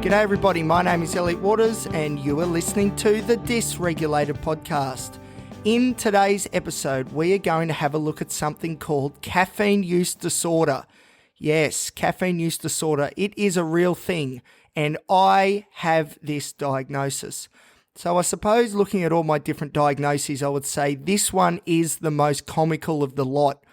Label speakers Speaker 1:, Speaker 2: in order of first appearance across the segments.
Speaker 1: G'day everybody, my name is Elliot Waters and you are listening to the Dysregulated podcast. In today's episode, we are going to have a look at something called caffeine use disorder. Yes, caffeine use disorder, it is a real thing and I have this diagnosis. So I suppose looking at all my different diagnoses, I would say this one is the most comical of the lot.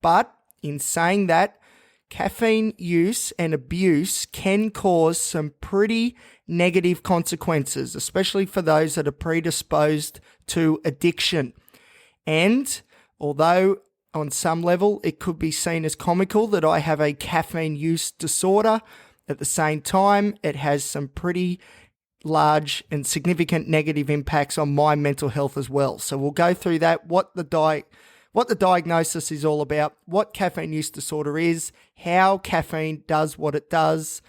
Speaker 1: But in saying that, caffeine use and abuse can cause some pretty negative consequences, especially for those that are predisposed to addiction. And although on some level it could be seen as comical that I have a caffeine use disorder, at the same time it has some pretty large and significant negative impacts on my mental health as well. So we'll go through that, what the diagnosis is all about, what caffeine use disorder is, how caffeine does what it does,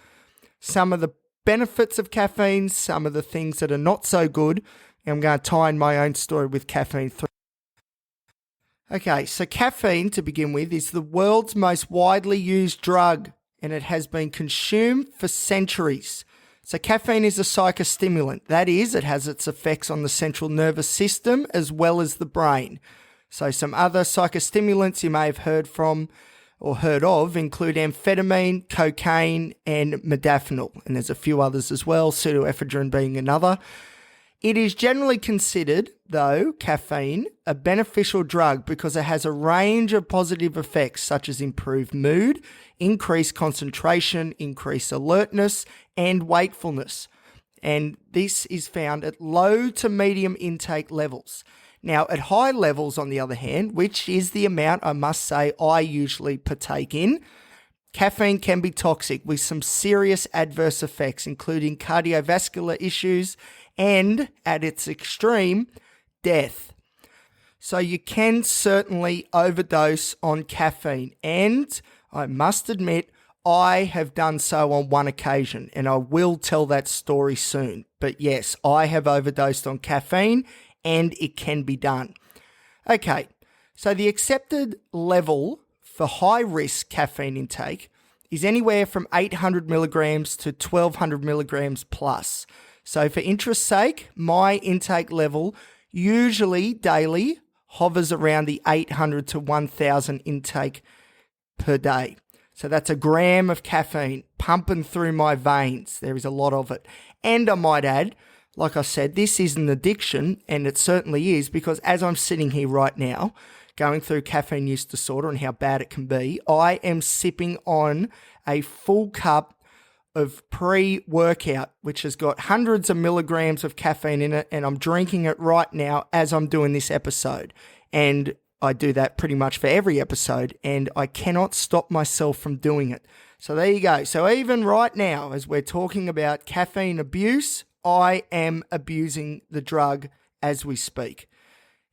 Speaker 1: some of the benefits of caffeine, some of the things that are not so good, and I'm going to tie in my own story with caffeine. Okay, so caffeine, to begin with, is the world's most widely used drug, and it has been consumed for centuries. So caffeine is a psychostimulant. That is, it has its effects on the central nervous system as well as the brain. So some other psychostimulants you may have heard of include amphetamine, cocaine, and modafinil. And there's a few others as well, pseudoephedrine being another. It is generally considered, though, caffeine, a beneficial drug because it has a range of positive effects such as improved mood, increased concentration, increased alertness, and wakefulness. And this is found at low to medium intake levels. Now, at high levels, on the other hand, which is the amount I must say I usually partake in, caffeine can be toxic with some serious adverse effects, including cardiovascular issues and, at its extreme, death. So you can certainly overdose on caffeine, and I must admit, I have done so on one occasion, and I will tell that story soon. But yes, I have overdosed on caffeine, and it can be done. Okay, so the accepted level for high-risk caffeine intake is anywhere from 800 milligrams to 1200 milligrams plus. So for interest's sake, my intake level usually daily hovers around the 800 to 1000 intake per day. So that's a gram of caffeine pumping through my veins. There is a lot of it. And I might add, like I said, this is an addiction, and it certainly is, because as I'm sitting here right now, going through caffeine use disorder and how bad it can be, I am sipping on a full cup of pre-workout, which has got hundreds of milligrams of caffeine in it, and I'm drinking it right now as I'm doing this episode. And I do that pretty much for every episode, and I cannot stop myself from doing it. So there you go. So even right now, as we're talking about caffeine abuse, I am abusing the drug as we speak.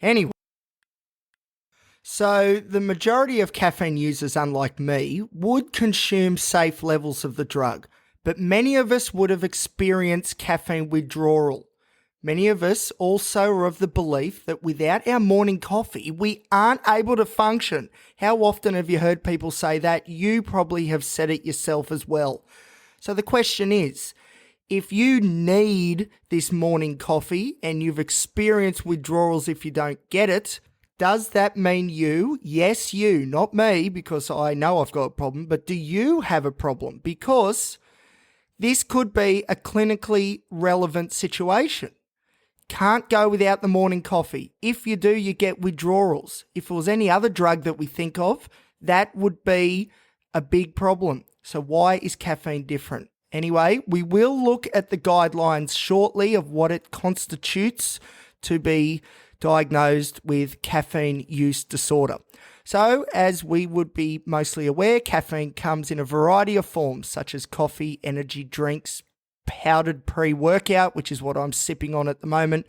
Speaker 1: Anyway, so the majority of caffeine users, unlike me, would consume safe levels of the drug, but many of us would have experienced caffeine withdrawal. Many of us also are of the belief that without our morning coffee, we aren't able to function. How often have you heard people say that? You probably have said it yourself as well. So the question is, if you need this morning coffee and you've experienced withdrawals if you don't get it, does that mean you, yes you, not me, because I know I've got a problem, but do you have a problem? Because this could be a clinically relevant situation. Can't go without the morning coffee. If you do, you get withdrawals. If it was any other drug that we think of, that would be a big problem. So why is caffeine different? Anyway, we will look at the guidelines shortly of what it constitutes to be diagnosed with caffeine use disorder. So, as we would be mostly aware, caffeine comes in a variety of forms, such as coffee, energy drinks, powdered pre-workout, which is what I'm sipping on at the moment,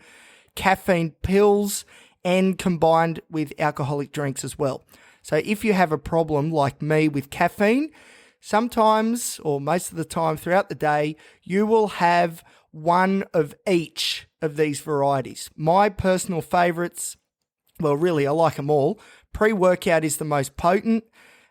Speaker 1: caffeine pills, and combined with alcoholic drinks as well. So if you have a problem like me with caffeine, sometimes or most of the time throughout the day, you will have one of each of these varieties. My personal favorites, well, really, I like them all. Pre-workout is the most potent.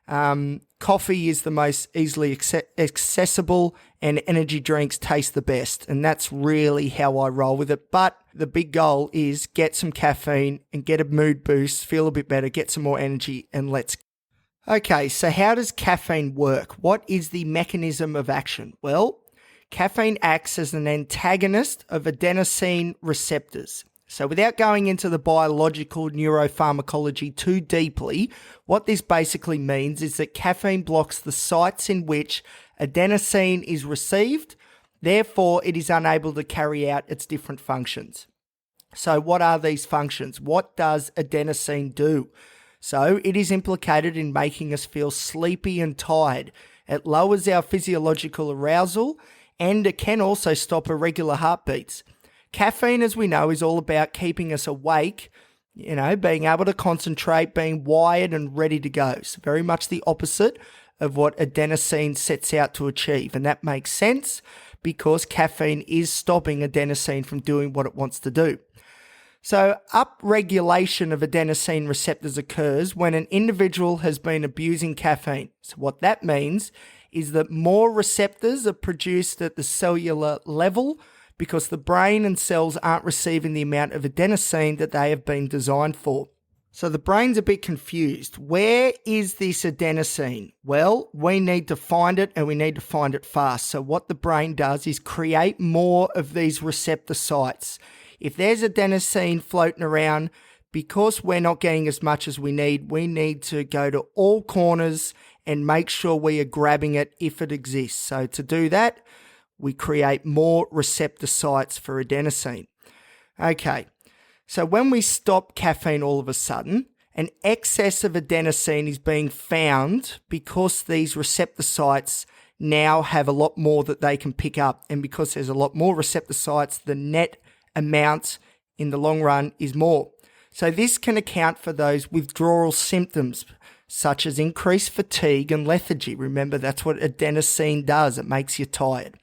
Speaker 1: Coffee is the most easily accessible, and energy drinks taste the best. And that's really how I roll with it. But the big goal is get some caffeine and get a mood boost, feel a bit better, get some more energy, and let's go. Okay, so how does caffeine work? What is the mechanism of action? Well, caffeine acts as an antagonist of adenosine receptors. So without going into the biological neuropharmacology too deeply, what this basically means is that caffeine blocks the sites in which adenosine is received, therefore it is unable to carry out its different functions. So what are these functions? What does adenosine do? So it is implicated in making us feel sleepy and tired. It lowers our physiological arousal, and it can also stop irregular heartbeats. Caffeine, as we know, is all about keeping us awake, being able to concentrate, being wired and ready to go. So very much the opposite of what adenosine sets out to achieve. And that makes sense because caffeine is stopping adenosine from doing what it wants to do. So upregulation of adenosine receptors occurs when an individual has been abusing caffeine. So what that means is that more receptors are produced at the cellular level because the brain and cells aren't receiving the amount of adenosine that they have been designed for. So the brain's a bit confused. Where is this adenosine? Well, we need to find it, and we need to find it fast. So what the brain does is create more of these receptor sites. If there's adenosine floating around, because we're not getting as much as we need to go to all corners and make sure we are grabbing it if it exists. So to do that, we create more receptor sites for adenosine. Okay, so when we stop caffeine all of a sudden, an excess of adenosine is being found because these receptor sites now have a lot more that they can pick up. And because there's a lot more receptor sites, the net amount in the long run is more. So this can account for those withdrawal symptoms such as increased fatigue and lethargy. Remember, that's what adenosine does. It makes you tired.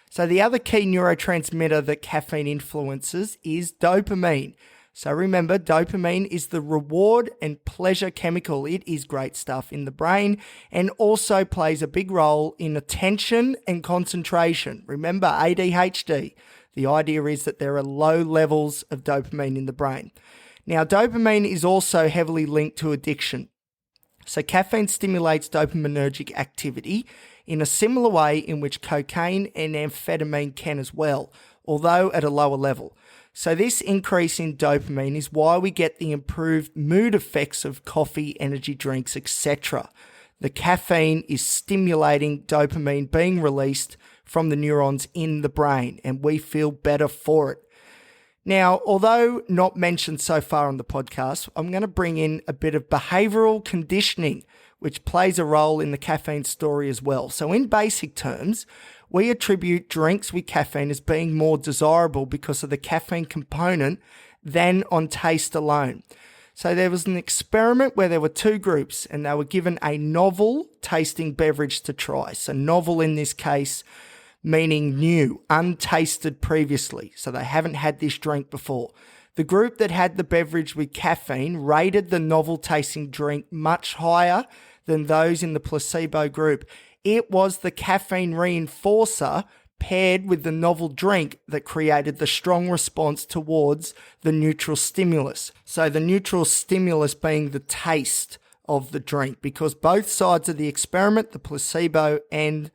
Speaker 1: So the other key neurotransmitter that caffeine influences is dopamine. So remember, dopamine is the reward and pleasure chemical. It is great stuff in the brain and also plays a big role in attention and concentration. Remember, ADHD. The idea is that there are low levels of dopamine in the brain. Now, dopamine is also heavily linked to addiction. So caffeine stimulates dopaminergic activity in a similar way in which cocaine and amphetamine can as well, although at a lower level. So this increase in dopamine is why we get the improved mood effects of coffee, energy drinks, etc. The caffeine is stimulating dopamine being released from the neurons in the brain, and we feel better for it. Now, although not mentioned so far on the podcast, I'm going to bring in a bit of behavioral conditioning, which plays a role in the caffeine story as well. So in basic terms, we attribute drinks with caffeine as being more desirable because of the caffeine component than on taste alone. So there was an experiment where there were two groups and they were given a novel tasting beverage to try. So novel in this case meaning new, untasted previously. So they haven't had this drink before. The group that had the beverage with caffeine rated the novel tasting drink much higher than those in the placebo group. It was the caffeine reinforcer paired with the novel drink that created the strong response towards the neutral stimulus. So the neutral stimulus being the taste of the drink, because both sides of the experiment, the placebo and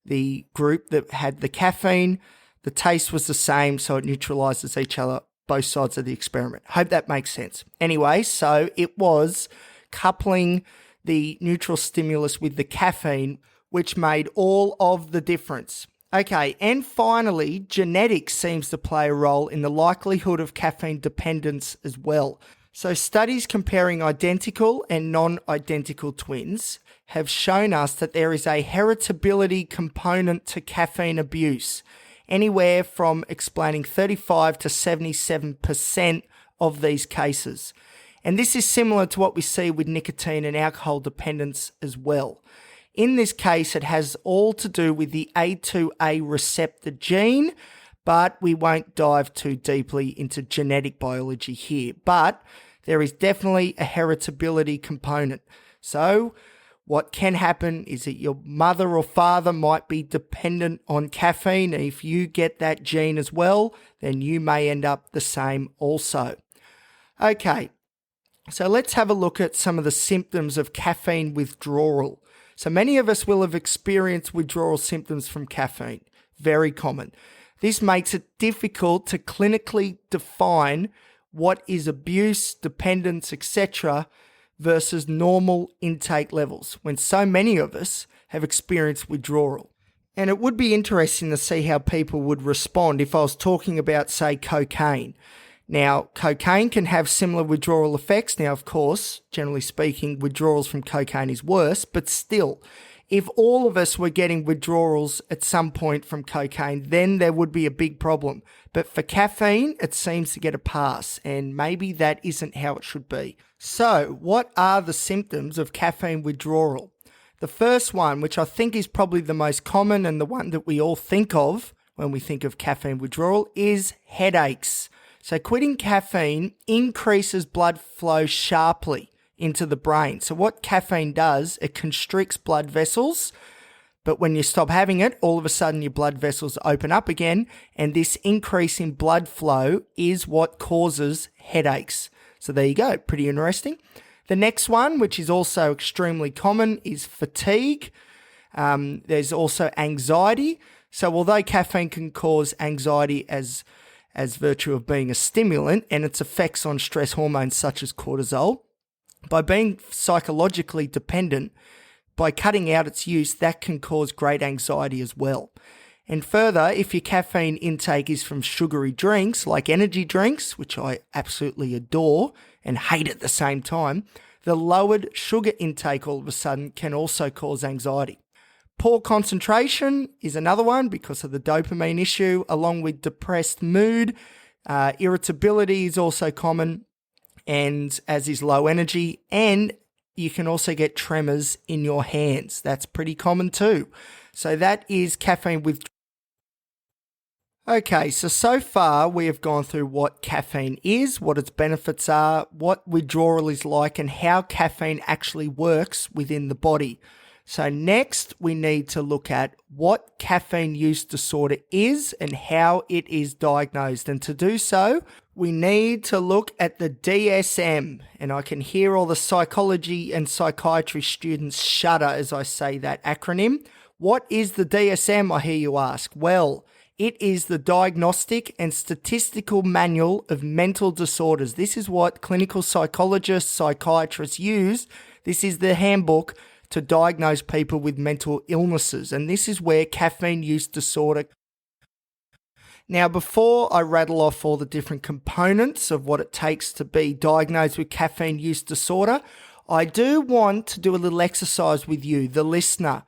Speaker 1: the group that had the caffeine, the taste was the same, so it neutralizes each other, both sides of the experiment. Hope that makes sense. Anyway, so it was coupling the neutral stimulus with the caffeine, which made all of the difference. Okay, and finally, genetics seems to play a role in the likelihood of caffeine dependence as well. So studies comparing identical and non-identical twins have shown us that there is a heritability component to caffeine abuse, anywhere from explaining 35 to 77% of these cases. And this is similar to what we see with nicotine and alcohol dependence as well. In this case, it has all to do with the A2A receptor gene, but we won't dive too deeply into genetic biology here. But there is definitely a heritability component. So what can happen is that your mother or father might be dependent on caffeine. And if you get that gene as well, then you may end up the same also. Okay, so let's have a look at some of the symptoms of caffeine withdrawal. So many of us will have experienced withdrawal symptoms from caffeine. Very common. This makes it difficult to clinically define what is abuse, dependence, etc. versus normal intake levels when so many of us have experienced withdrawal. And it would be interesting to see how people would respond if I was talking about, say, cocaine. Now, cocaine can have similar withdrawal effects. Now, of course, generally speaking, withdrawals from cocaine is worse, but still, if all of us were getting withdrawals at some point from cocaine, then there would be a big problem. But for caffeine, it seems to get a pass, and maybe that isn't how it should be. So, what are the symptoms of caffeine withdrawal? The first one, which I think is probably the most common and the one that we all think of when we think of caffeine withdrawal, is headaches. So quitting caffeine increases blood flow sharply into the brain. So what caffeine does, it constricts blood vessels, but when you stop having it, all of a sudden your blood vessels open up again, and this increase in blood flow is what causes headaches. So there you go, pretty interesting. The next one, which is also extremely common, is fatigue. There's also anxiety. So although caffeine can cause anxiety as virtue of being a stimulant and its effects on stress hormones such as cortisol, by being psychologically dependent, by cutting out its use, that can cause great anxiety as well. And further, if your caffeine intake is from sugary drinks like energy drinks, which I absolutely adore and hate at the same time, the lowered sugar intake all of a sudden can also cause anxiety. Poor concentration is another one because of the dopamine issue, along with depressed mood. Irritability is also common, and as is low energy. And you can also get tremors in your hands. That's pretty common too. So that is caffeine withdrawal. Okay, so far we have gone through what caffeine is, what its benefits are, what withdrawal is like, and how caffeine actually works within the body. So next, we need to look at what caffeine use disorder is and how it is diagnosed. And to do so, we need to look at the DSM. And I can hear all the psychology and psychiatry students shudder as I say that acronym. What is the DSM, I hear you ask? Well, it is the Diagnostic and Statistical Manual of Mental Disorders. This is what clinical psychologists, psychiatrists use. This is the handbook to diagnose people with mental illnesses. And this is where caffeine use disorder. Now, before I rattle off all the different components of what it takes to be diagnosed with caffeine use disorder, I do want to do a little exercise with you, the listener.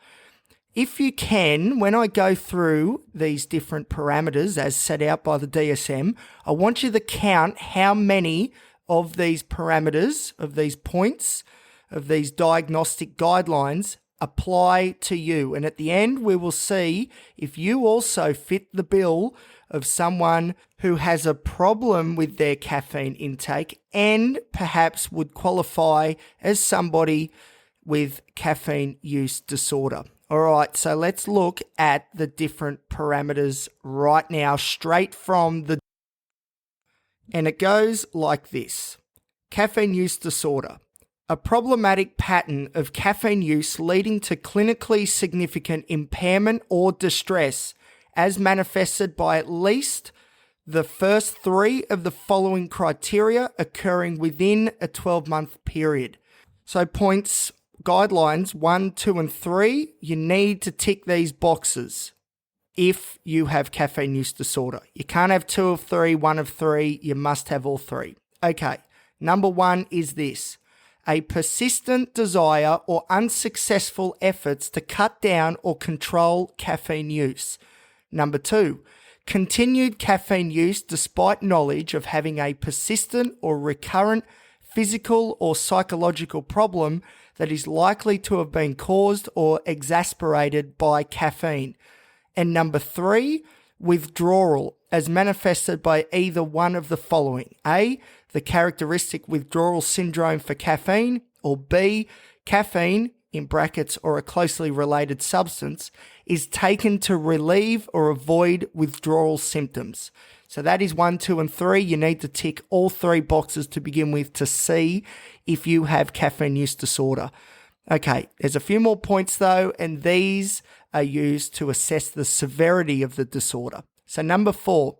Speaker 1: If you can, when I go through these different parameters as set out by the DSM, I want you to count how many of these parameters, of these points, of these diagnostic guidelines apply to you. And at the end, we will see if you also fit the bill of someone who has a problem with their caffeine intake and perhaps would qualify as somebody with caffeine use disorder. All right, so let's look at the different parameters right now, straight from the... And it goes like this. Caffeine use disorder. A problematic pattern of caffeine use leading to clinically significant impairment or distress as manifested by at least the first three of the following criteria occurring within a 12-month period. So points, guidelines 1, 2, and 3, you need to tick these boxes if you have caffeine use disorder. You can't have 2 of 3, 1 of 3, you must have all 3. Okay, number 1 is this. A persistent desire or unsuccessful efforts to cut down or control caffeine use. Number 2, continued caffeine use despite knowledge of having a persistent or recurrent physical or psychological problem that is likely to have been caused or exacerbated by caffeine. And number 3, withdrawal as manifested by either one of the following. A, the characteristic withdrawal syndrome for caffeine, or B, caffeine in brackets, or a closely related substance, is taken to relieve or avoid withdrawal symptoms. So that is 1, 2, and 3. You need to tick all 3 boxes to begin with to see if you have caffeine use disorder. Okay, there's a few more points though, and these are used to assess the severity of the disorder. So number 4,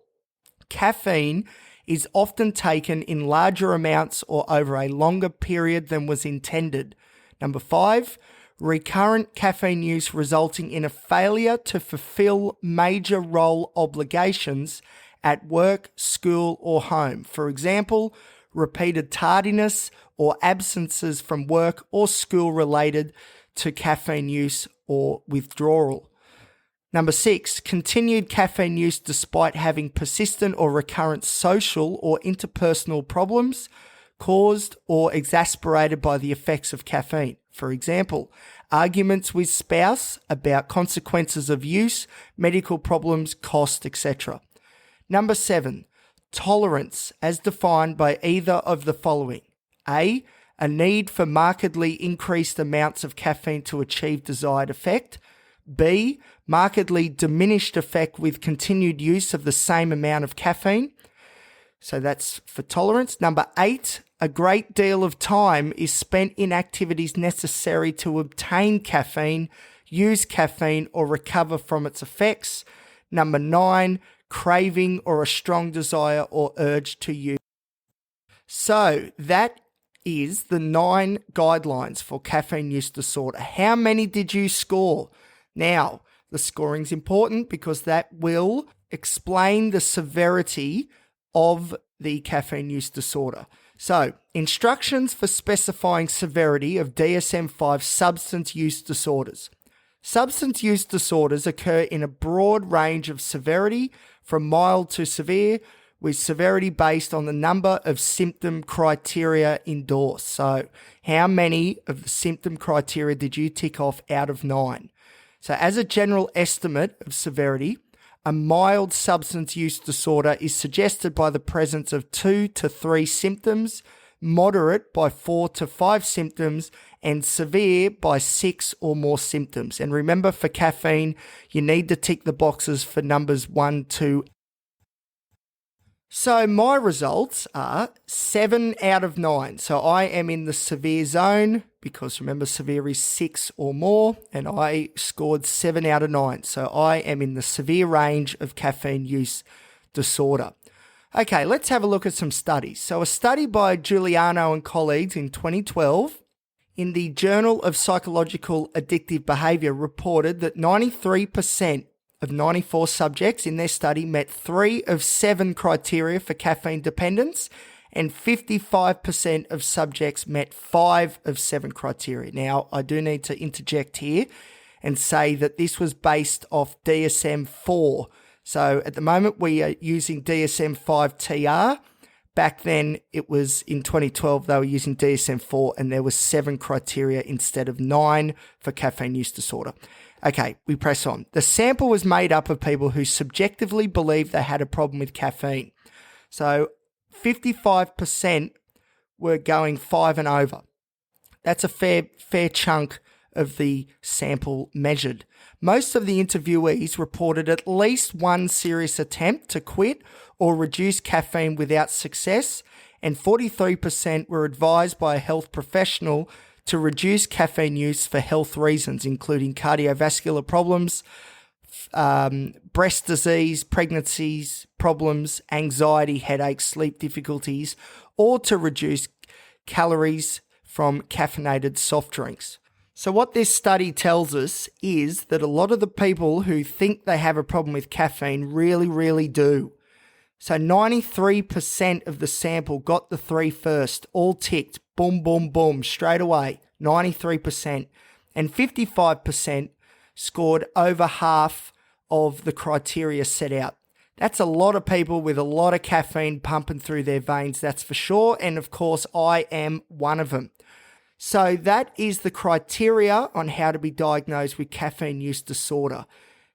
Speaker 1: caffeine is often taken in larger amounts or over a longer period than was intended. Number 5, recurrent caffeine use resulting in a failure to fulfill major role obligations at work, school, or home. For example, repeated tardiness or absences from work or school related to caffeine use or withdrawal. Number 6, continued caffeine use despite having persistent or recurrent social or interpersonal problems caused or exacerbated by the effects of caffeine. For example, arguments with spouse about consequences of use, medical problems, cost, etc. Number 7, tolerance as defined by either of the following. A need for markedly increased amounts of caffeine to achieve desired effect. B, markedly diminished effect with continued use of the same amount of caffeine. So that's for tolerance. Number 8, a great deal of time is spent in activities necessary to obtain caffeine, use caffeine, or recover from its effects. Number 9, craving or a strong desire or urge to use. So that is the 9 guidelines for caffeine use disorder. How many did you score? Now, the scoring's important because that will explain the severity of the caffeine use disorder. So, instructions for specifying severity of DSM-5 substance use disorders. Substance use disorders occur in a broad range of severity, from mild to severe, with severity based on the number of symptom criteria endorsed. So, how many of the symptom criteria did you tick off out of 9? So as a general estimate of severity, a mild substance use disorder is suggested by the presence of 2 to 3 symptoms, moderate by 4 to 5 symptoms, and severe by 6 or more symptoms. And remember, for caffeine, you need to tick the boxes for numbers 1, 2. So my results are 7 out of 9. So I am in the severe zone because remember, severe is 6 or more, and I scored 7 out of 9. So I am in the severe range of caffeine use disorder. Okay, let's have a look at some studies. So a study by Giuliano and colleagues in 2012 in the Journal of Psychological Addictive Behavior reported that 93% of 94 subjects in their study met 3 of 7 criteria for caffeine dependence, and 55% of subjects met 5 of 7 criteria. Now, I do need to interject here and say that this was based off DSM-4. So at the moment, we are using DSM-5-TR. Back then, it was in 2012, they were using DSM-4, and there was 7 criteria instead of 9 for caffeine use disorder. Okay, we press on. The sample was made up of people who subjectively believed they had a problem with caffeine. So 55% were going 5 and over. That's a fair chunk of the sample measured. Most of the interviewees reported at least one serious attempt to quit or reduce caffeine without success, and 43% were advised by a health professional to reduce caffeine use for health reasons, including cardiovascular problems, breast disease, pregnancies, problems, anxiety, headaches, sleep difficulties, or to reduce calories from caffeinated soft drinks. So what this study tells us is that a lot of the people who think they have a problem with caffeine really do. So 93% of the sample got the 3 first, all ticked, boom, straight away, 93%. And 55% scored over half of the criteria set out. That's a lot of people with a lot of caffeine pumping through their veins, that's for sure. And of course, I am one of them. So that is the criteria on how to be diagnosed with caffeine use disorder.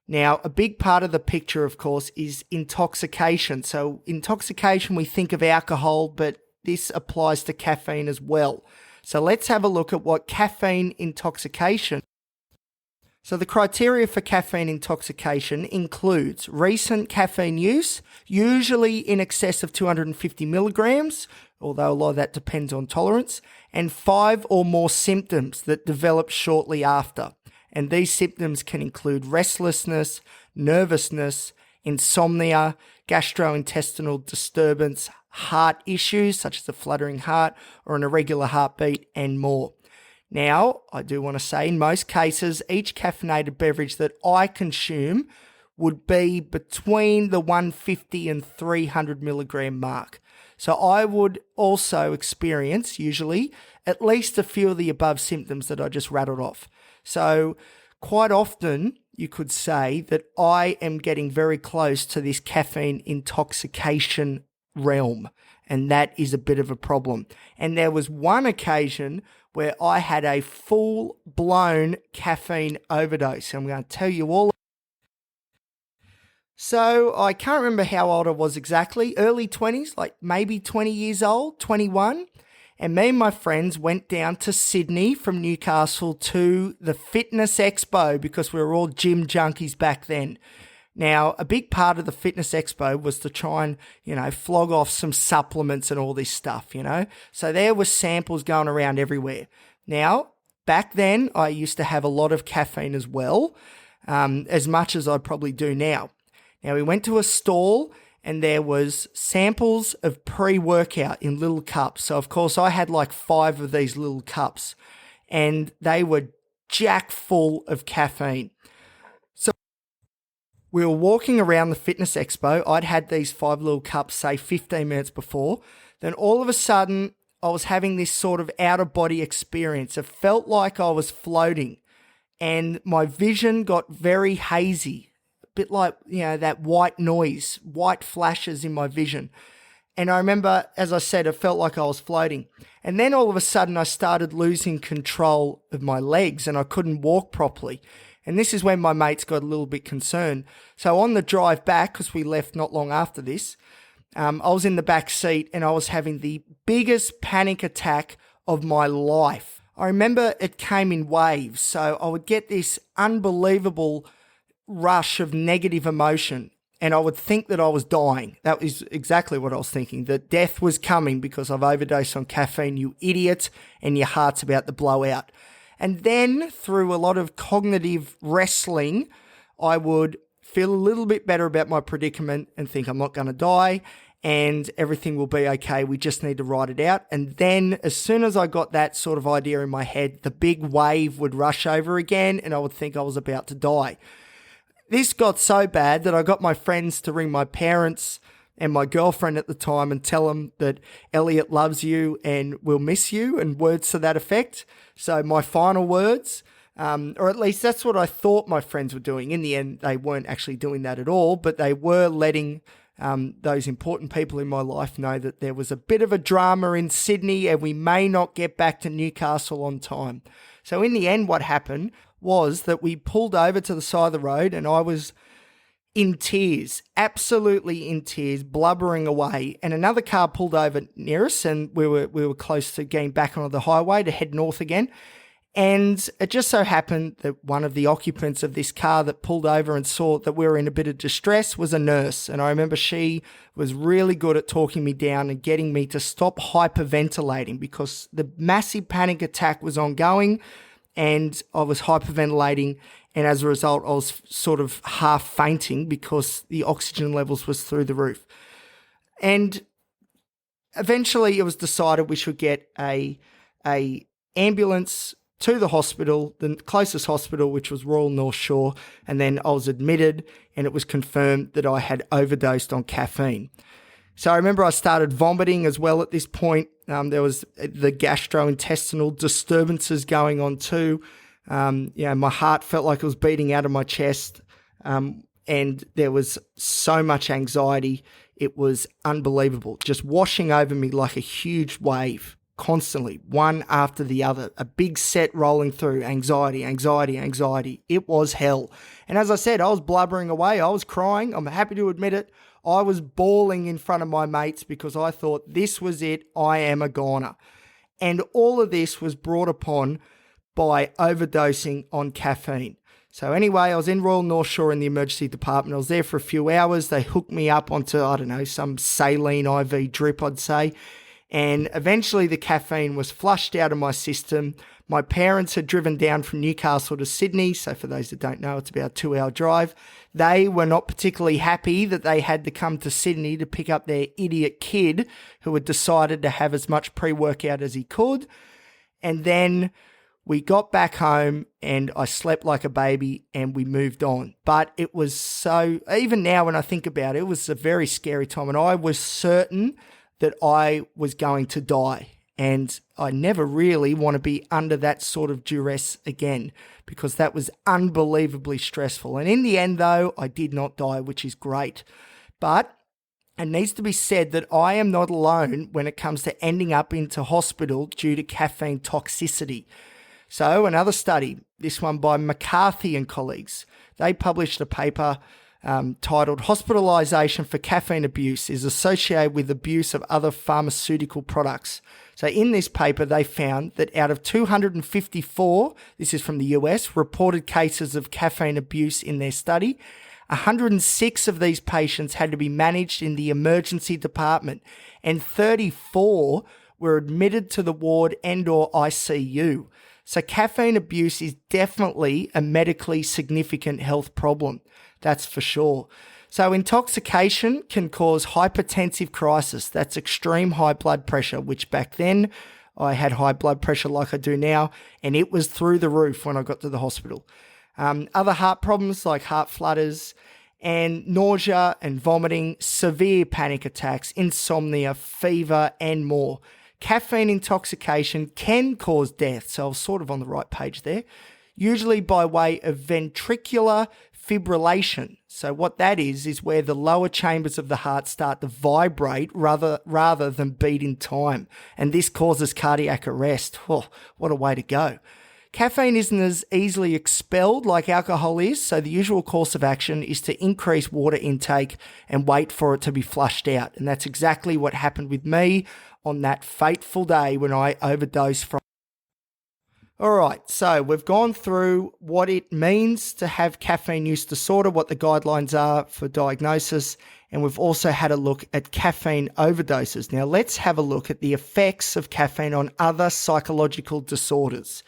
Speaker 1: Now, a big part of the picture, of course, is intoxication. So intoxication, we think of alcohol, but this applies to caffeine as well. So let's have a look at what caffeine intoxication. So the criteria for caffeine intoxication includes recent caffeine use, usually in excess of 250 milligrams, although a lot of that depends on tolerance, and 5 or more symptoms that develop shortly after. And these symptoms can include restlessness, nervousness, insomnia, gastrointestinal disturbance, heart issues such as a fluttering heart or an irregular heartbeat, and more. Now, I do want to say in most cases, each caffeinated beverage that I consume would be between the 150 and 300 milligram mark. So I would also experience, usually, at least a few of the above symptoms that I just rattled off. So quite often, you could say that I am getting very close to this caffeine intoxication realm, and that is a bit of a problem. And there was one occasion where I had a full-blown caffeine overdose. I'm going to tell you all. So I can't remember how old I was exactly, early 20s, like maybe 20 years old, 21. And me and my friends went down to Sydney from Newcastle to the Fitness Expo because we were all gym junkies back then. Now, a big part of the Fitness Expo was to try and, flog off some supplements and all this stuff, So there were samples going around everywhere. Now, back then, I used to have a lot of caffeine as well, as much as I probably do now. Now, we went to a stall and there was samples of pre-workout in little cups. So, of course, I had like 5 of these little cups and they were jack full of caffeine. We were walking around the Fitness Expo. I'd had these 5 little cups, say 15 minutes before. Then all of a sudden, I was having this sort of out-of-body experience. It felt like I was floating and my vision got very hazy. A bit like, that white noise, white flashes in my vision. And I remember, as I said, it felt like I was floating. And then all of a sudden, I started losing control of my legs and I couldn't walk properly. And this is when my mates got a little bit concerned. So on the drive back, because we left not long after this, I was in the back seat and I was having the biggest panic attack of my life. I remember it came in waves. So I would get this unbelievable rush of negative emotion and I would think that I was dying. That was exactly what I was thinking, that death was coming because I've overdosed on caffeine, you idiot, and your heart's about to blow out. And then through a lot of cognitive wrestling, I would feel a little bit better about my predicament and think I'm not going to die and everything will be okay. We just need to ride it out. And then as soon as I got that sort of idea in my head, the big wave would rush over again and I would think I was about to die. This got so bad that I got my friends to ring my parents and my girlfriend at the time and tell them that Elliot loves you and will miss you and words to that effect. So my final words, or at least that's what I thought my friends were doing. In the end, they weren't actually doing that at all, but they were letting those important people in my life know that there was a bit of a drama in Sydney and we may not get back to Newcastle on time. So in the end, what happened was that we pulled over to the side of the road and I was in tears, absolutely in tears, blubbering away. And another car pulled over near us and we were close to getting back onto the highway to head north again. And it just so happened that one of the occupants of this car that pulled over and saw that we were in a bit of distress was a nurse. And I remember she was really good at talking me down and getting me to stop hyperventilating because the massive panic attack was ongoing and I was hyperventilating. And as a result, I was sort of half fainting because the oxygen levels was through the roof. And eventually it was decided we should get a ambulance to the hospital, the closest hospital, which was Royal North Shore. And then I was admitted and it was confirmed that I had overdosed on caffeine. So I remember I started vomiting as well at this point. There was the gastrointestinal disturbances going on too. My heart felt like it was beating out of my chest. And there was so much anxiety. It was unbelievable, just washing over me like a huge wave constantly, one after the other, a big set rolling through, anxiety, anxiety, anxiety. It was hell. And as I said, I was blubbering away. I was crying. I'm happy to admit it. I was bawling in front of my mates because I thought this was it. I am a goner. And all of this was brought upon by overdosing on caffeine. So anyway, I was in Royal North Shore in the emergency department. I was there for a few hours. They hooked me up onto, some saline IV drip, I'd say. And eventually the caffeine was flushed out of my system. My parents had driven down from Newcastle to Sydney. So for those that don't know, it's about a 2-hour drive. They were not particularly happy that they had to come to Sydney to pick up their idiot kid who had decided to have as much pre-workout as he could. And then we got back home and I slept like a baby and we moved on. But it was so, even now when I think about it, it was a very scary time. And I was certain that I was going to die. And I never really want to be under that sort of duress again because that was unbelievably stressful. And in the end, though, I did not die, which is great. But it needs to be said that I am not alone when it comes to ending up into hospital due to caffeine toxicity. So another study, this one by McCarthy and colleagues, they published a paper titled Hospitalisation for Caffeine Abuse is Associated with Abuse of Other Pharmaceutical Products. So in this paper, they found that out of 254, this is from the US, reported cases of caffeine abuse in their study, 106 of these patients had to be managed in the emergency department and 34 were admitted to the ward and/or ICU. So caffeine abuse is definitely a medically significant health problem. That's for sure. So intoxication can cause hypertensive crisis. That's extreme high blood pressure, which back then I had high blood pressure like I do now, and it was through the roof when I got to the hospital. Other heart problems like heart flutters and nausea and vomiting, severe panic attacks, insomnia, fever, and more. Caffeine intoxication can cause death, so I was sort of on the right page there, usually by way of ventricular fibrillation. So what that is where the lower chambers of the heart start to vibrate rather than beat in time, and this causes cardiac arrest. Oh, what a way to go. Caffeine isn't as easily expelled like alcohol is, so the usual course of action is to increase water intake and wait for it to be flushed out, and that's exactly what happened with me on that fateful day when I overdosed from. All right, so we've gone through what it means to have caffeine use disorder, what the guidelines are for diagnosis, and we've also had a look at caffeine overdoses. Now let's have a look at the effects of caffeine on other psychological disorders.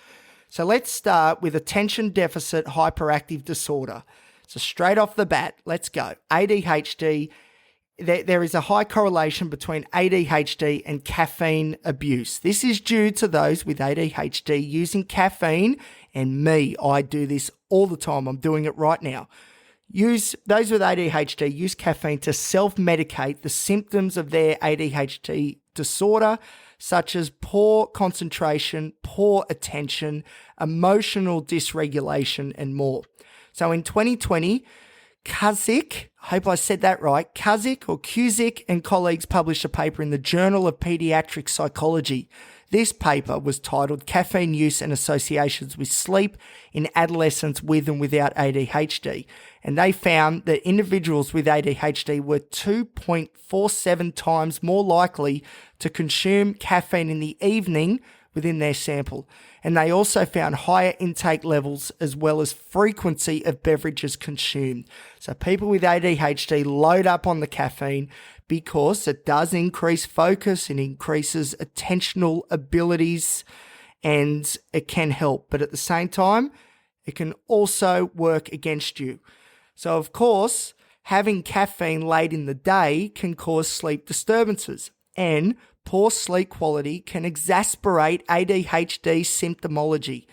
Speaker 1: So let's start with attention deficit hyperactive disorder. So straight off the bat, let's go. ADHD. There is a high correlation between ADHD and caffeine abuse. This is due to those with ADHD using caffeine, and me, I do this all the time. I'm doing it right now. Those with ADHD use caffeine to self-medicate the symptoms of their ADHD disorder, such as poor concentration, poor attention, emotional dysregulation, and more. So in 2020, Cusick, I hope I said that right, Cusick and colleagues published a paper in the Journal of Pediatric Psychology. This paper was titled Caffeine Use and Associations with Sleep in Adolescents with and Without ADHD. And they found that individuals with ADHD were 2.47 times more likely to consume caffeine in the evening within their sample. And they also found higher intake levels as well as frequency of beverages consumed. So people with ADHD load up on the caffeine because it does increase focus, it increases attentional abilities, and it can help. But at the same time, it can also work against you. So of course, having caffeine late in the day can cause sleep disturbances, and poor sleep quality can exacerbate ADHD symptomology.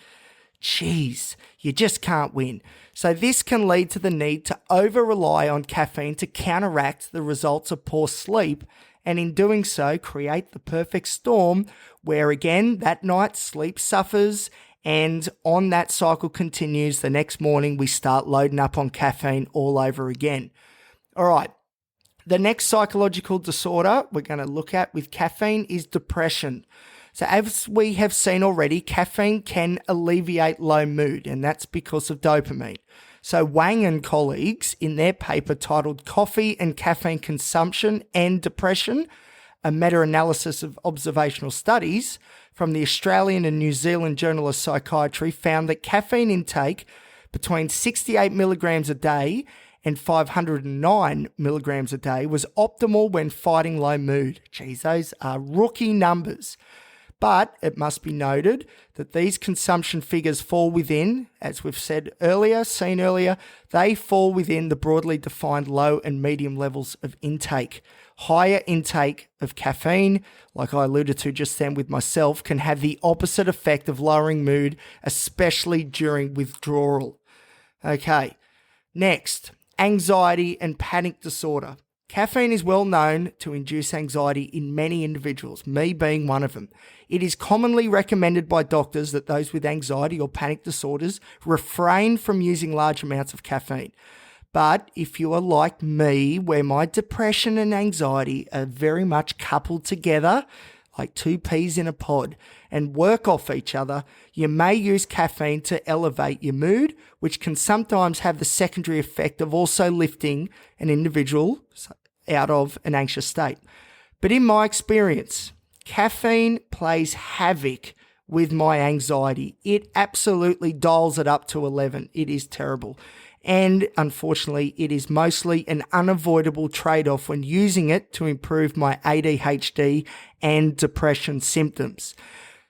Speaker 1: Jeez, you just can't win. So this can lead to the need to over-rely on caffeine to counteract the results of poor sleep, and in doing so, create the perfect storm where, again, that night sleep suffers, and on that cycle continues. The next morning, we start loading up on caffeine all over again. All right. The next psychological disorder we're going to look at with caffeine is depression. So as we have seen already, caffeine can alleviate low mood, and that's because of dopamine. So Wang and colleagues in their paper titled Coffee and Caffeine Consumption and Depression, a meta-analysis of observational studies from the Australian and New Zealand Journal of Psychiatry found that caffeine intake between 68 milligrams a day and 509 milligrams a day was optimal when fighting low mood. Geez, those are rookie numbers. But it must be noted that these consumption figures fall within, as we've seen earlier, they fall within the broadly defined low and medium levels of intake. Higher intake of caffeine, like I alluded to just then with myself, can have the opposite effect of lowering mood, especially during withdrawal. Okay, next, anxiety and panic disorder. Caffeine is well known to induce anxiety in many individuals, me being one of them. It is commonly recommended by doctors that those with anxiety or panic disorders refrain from using large amounts of caffeine. But if you are like me, where my depression and anxiety are very much coupled together, like two peas in a pod, and work off each other, you may use caffeine to elevate your mood, which can sometimes have the secondary effect of also lifting an individual out of an anxious state. But in my experience, caffeine plays havoc with my anxiety. It absolutely dials it up to 11. It is terrible. And unfortunately, it is mostly an unavoidable trade-off when using it to improve my ADHD and depression symptoms.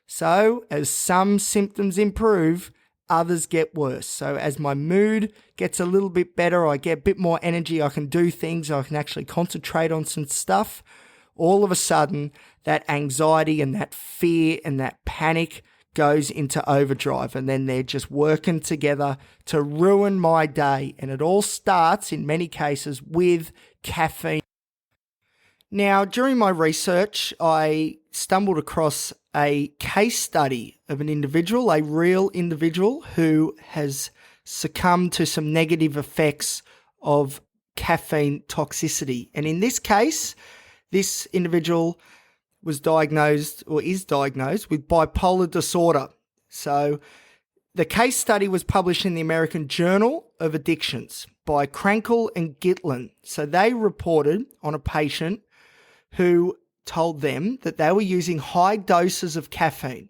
Speaker 1: So, as some symptoms improve, others get worse. So as my mood gets a little bit better, I get a bit more energy, I can do things, I can actually concentrate on some stuff. All of a sudden, that anxiety and that fear and that panic goes into overdrive, and then they're just working together to ruin my day. And it all starts, in many cases, with caffeine. Now, during my research, I stumbled across a case study of an individual, a real individual who has succumbed to some negative effects of caffeine toxicity. And in this case, this individual was diagnosed or is diagnosed with bipolar disorder. So the case study was published in the American Journal of Addictions by Krankel and Gitlin. So they reported on a patient who told them that they were using high doses of caffeine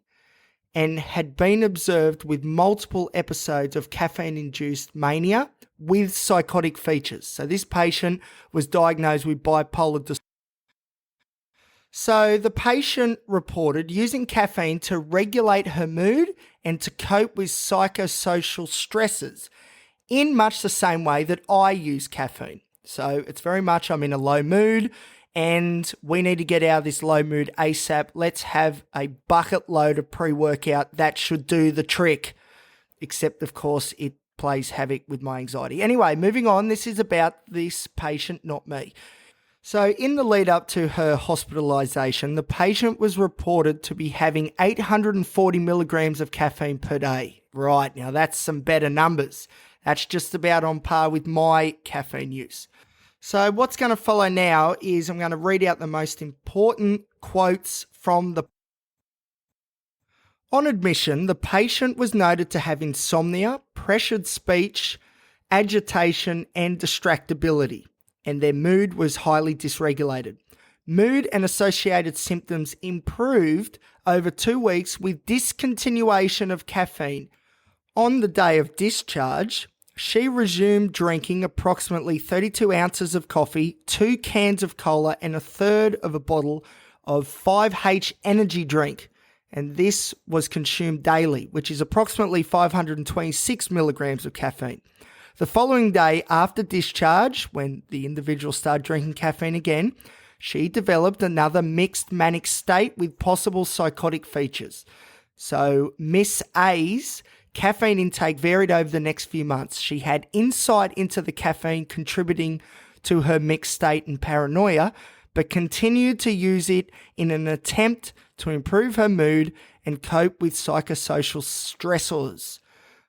Speaker 1: and had been observed with multiple episodes of caffeine-induced mania with psychotic features. So this patient was diagnosed with bipolar disorder. So the patient reported using caffeine to regulate her mood and to cope with psychosocial stresses in much the same way that I use caffeine. So it's very much I'm in a low mood and we need to get out of this low mood ASAP. Let's have a bucket load of pre-workout. That should do the trick. Except, of course, it plays havoc with my anxiety. Anyway, moving on. This is about this patient, not me. So in the lead up to her hospitalisation, the patient was reported to be having 840 milligrams of caffeine per day. Right, now that's some better numbers. That's just about on par with my caffeine use. So what's going to follow now is I'm going to read out the most important quotes from the... On admission, the patient was noted to have insomnia, pressured speech, agitation, and distractibility, and their mood was highly dysregulated. Mood and associated symptoms improved over 2 weeks with discontinuation of caffeine. On the day of discharge, she resumed drinking approximately 32 ounces of coffee, 2 cans of cola, and a third of a bottle of 5H energy drink. And this was consumed daily, which is approximately 526 milligrams of caffeine. The following day after discharge, when the individual started drinking caffeine again, she developed another mixed manic state with possible psychotic features. So Miss A's caffeine intake varied over the next few months. She had insight into the caffeine contributing to her mixed state and paranoia, but continued to use it in an attempt to improve her mood and cope with psychosocial stressors.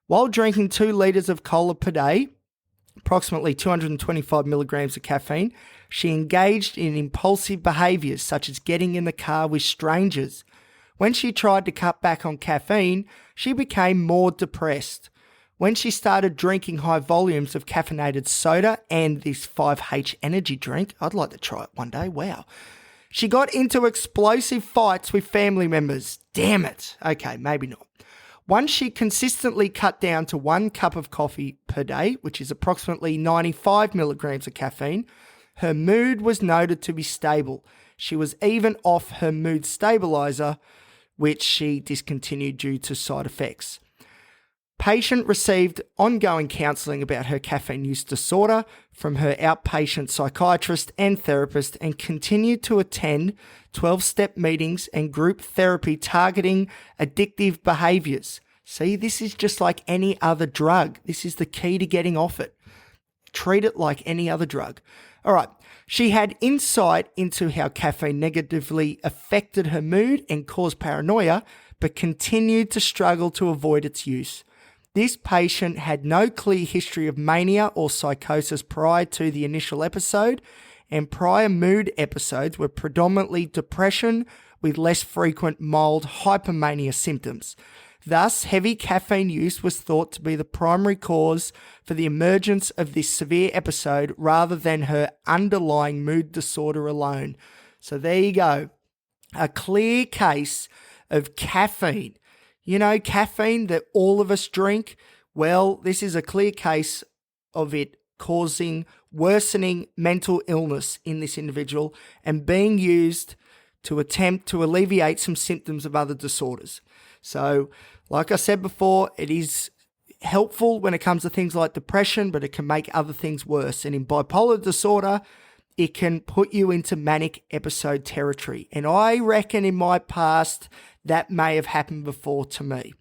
Speaker 1: While drinking 2 litres of cola per day, approximately 225 milligrams of caffeine, she engaged in impulsive behaviours such as getting in the car with strangers. When she tried to cut back on caffeine, she became more depressed. When she started drinking high volumes of caffeinated soda and this 5H energy drink, I'd like to try it one day, wow. She got into explosive fights with family members. Damn it. Okay, maybe not. Once she consistently cut down to 1 cup of coffee per day, which is approximately 95 milligrams of caffeine, her mood was noted to be stable. She was even off her mood stabilizer, which she discontinued due to side effects. Patient received ongoing counselling about her caffeine use disorder from her outpatient psychiatrist and therapist and continued to attend 12-step meetings and group therapy targeting addictive behaviours. See, this is just like any other drug. This is the key to getting off it. Treat it like any other drug. All right. She had insight into how caffeine negatively affected her mood and caused paranoia, but continued to struggle to avoid its use. This patient had no clear history of mania or psychosis prior to the initial episode, and prior mood episodes were predominantly depression with less frequent mild hypomania symptoms. Thus, heavy caffeine use was thought to be the primary cause for the emergence of this severe episode rather than her underlying mood disorder alone. So there you go. A clear case of caffeine. You know, caffeine that all of us drink. Well, this is a clear case of it causing worsening mental illness in this individual and being used to attempt to alleviate some symptoms of other disorders. So, like I said before, it is helpful when it comes to things like depression, but it can make other things worse. And in bipolar disorder, it can put you into manic episode territory. And I reckon in my past, that may have happened before to me.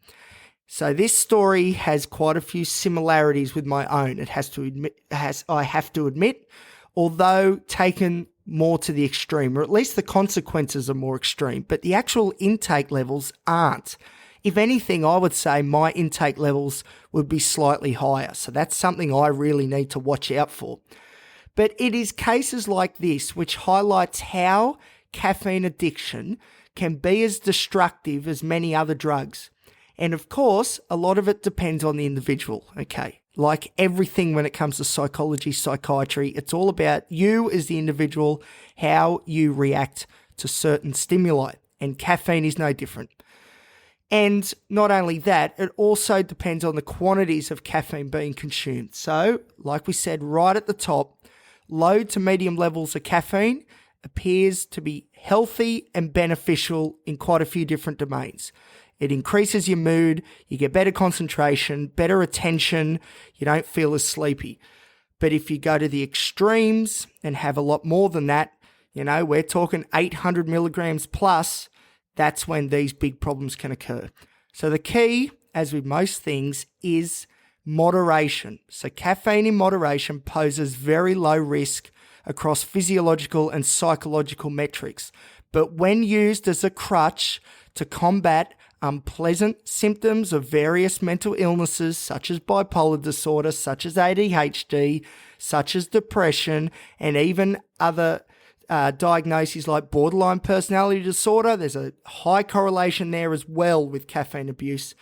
Speaker 1: So this story has quite a few similarities with my own. I have to admit, although taken more to the extreme, or at least the consequences are more extreme, but the actual intake levels aren't. If anything, I would say my intake levels would be slightly higher. So that's something I really need to watch out for. But it is cases like this which highlights how caffeine addiction can be as destructive as many other drugs. And of course, a lot of it depends on the individual, okay? Like everything when it comes to psychology, psychiatry, it's all about you as the individual, how you react to certain stimuli. And caffeine is no different. And not only that, it also depends on the quantities of caffeine being consumed. So, like we said right at the top, low to medium levels of caffeine appears to be healthy and beneficial in quite a few different domains. It increases your mood, you get better concentration, better attention, you don't feel as sleepy. But if you go to the extremes and have a lot more than that, you know, we're talking 800 milligrams plus, that's when these big problems can occur. So the key, as with most things, is moderation. So caffeine in moderation poses very low risk across physiological and psychological metrics. But when used as a crutch to combat unpleasant symptoms of various mental illnesses such as bipolar disorder, such as ADHD, such as depression, and even other diagnoses like borderline personality disorder, there's a high correlation there as well with caffeine abuse,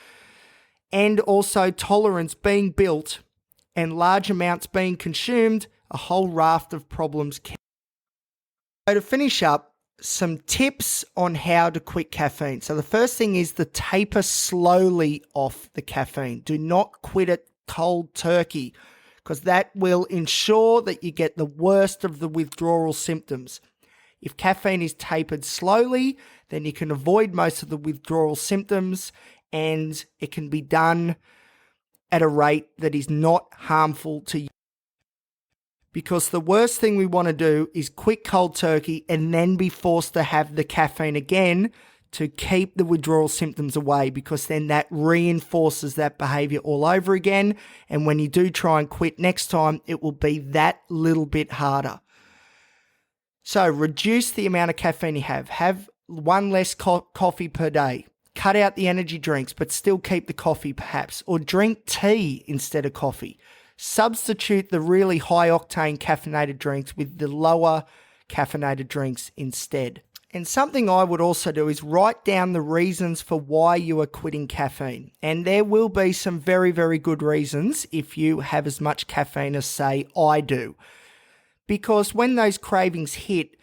Speaker 1: and also tolerance being built and large amounts being consumed, a whole raft of problems can. So to finish up, some tips on how to quit caffeine. So the first thing is to taper slowly off the caffeine. Do not quit it cold turkey, because that will ensure that you get the worst of the withdrawal symptoms. If caffeine is tapered slowly, then you can avoid most of the withdrawal symptoms, and it can be done at a rate that is not harmful to you. Because the worst thing we want to do is quit cold turkey and then be forced to have the caffeine again to keep the withdrawal symptoms away, because then that reinforces that behavior all over again. And when you do try and quit next time, it will be that little bit harder. So reduce the amount of caffeine you have. Have one less coffee per day. Cut out the energy drinks, but still keep the coffee perhaps. Or drink tea instead of coffee. Substitute the really high-octane caffeinated drinks with the lower caffeinated drinks instead. And something I would also do is write down the reasons for why you are quitting caffeine. And there will be some very, very good reasons if you have as much caffeine as, say, I do. Because when those cravings hit,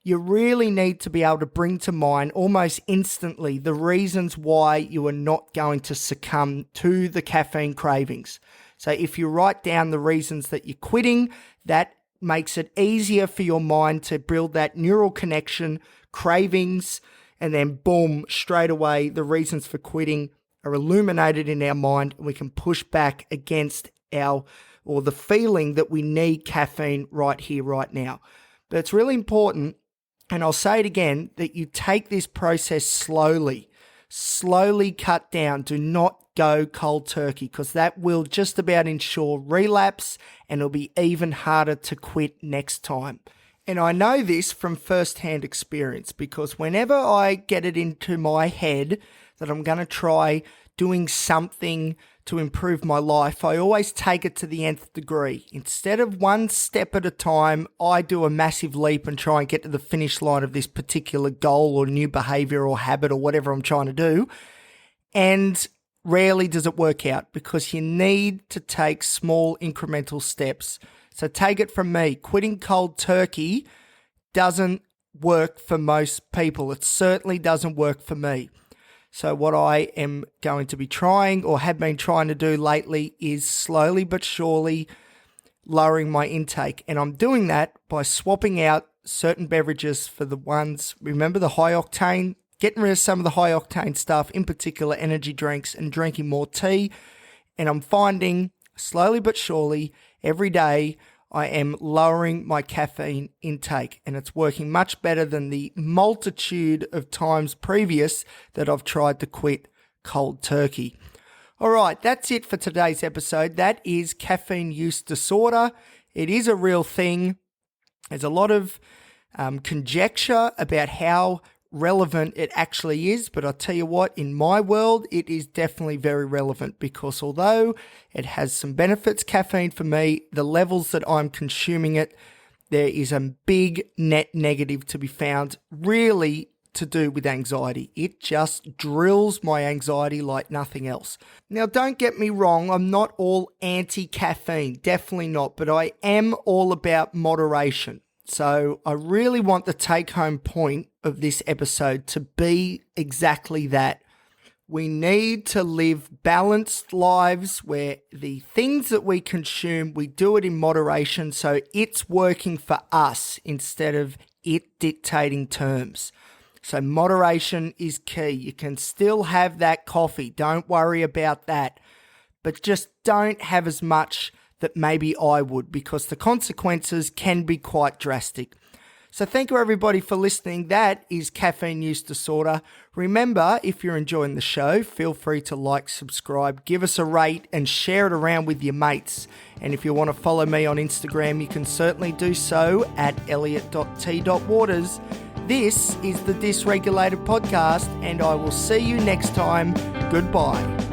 Speaker 1: you really need to be able to bring to mind almost instantly the reasons why you are not going to succumb to the caffeine cravings. So if you write down the reasons that you're quitting, that makes it easier for your mind to build that neural connection, cravings, and then boom, straight away, the reasons for quitting are illuminated in our mind, and we can push back against the feeling that we need caffeine right here, right now. But it's really important, and I'll say it again, that you take this process slowly cut down. Do not go cold turkey, because that will just about ensure relapse, and it'll be even harder to quit next time. And I know this from first-hand experience, because whenever I get it into my head that I'm going to try doing something to improve my life, I always take it to the nth degree. Instead of one step at a time, I do a massive leap and try and get to the finish line of this particular goal or new behavior or habit or whatever I'm trying to do. And rarely does it work out, because you need to take small incremental steps. So take it from me, quitting cold turkey doesn't work for most people. It certainly doesn't work for me. So what I am going to be trying, or have been trying to do lately, is slowly but surely lowering my intake. And I'm doing that by swapping out certain beverages for the ones, remember the high octane, getting rid of some of the high octane stuff, in particular energy drinks, and drinking more tea. And I'm finding slowly but surely every day I am lowering my caffeine intake, and it's working much better than the multitude of times previous that I've tried to quit cold turkey. All right, that's it for today's episode. That is caffeine use disorder. It is a real thing. There's a lot of conjecture about how relevant it actually is, but I'll tell you what, in my world, it is definitely very relevant, because although it has some benefits, caffeine for me, the levels that I'm consuming it, there is a big net negative to be found, really to do with anxiety. It just drills my anxiety like nothing else. Now, don't get me wrong, I'm not all anti-caffeine, definitely not, but I am all about moderation. So I really want the take-home point of this episode to be exactly that. We need to live balanced lives where the things that we consume, we do it in moderation, so it's working for us instead of it dictating terms. So moderation is key. You can still have that coffee, don't worry about that, but just don't have as much that maybe I would, because the consequences can be quite drastic. So thank you everybody for listening. That is Caffeine Use Disorder. Remember, if you're enjoying the show, feel free to like, subscribe, give us a rate, and share it around with your mates. And if you want to follow me on Instagram, you can certainly do so at elliot.t.waters. This is the Dysregulated podcast, and I will see you next time. Goodbye.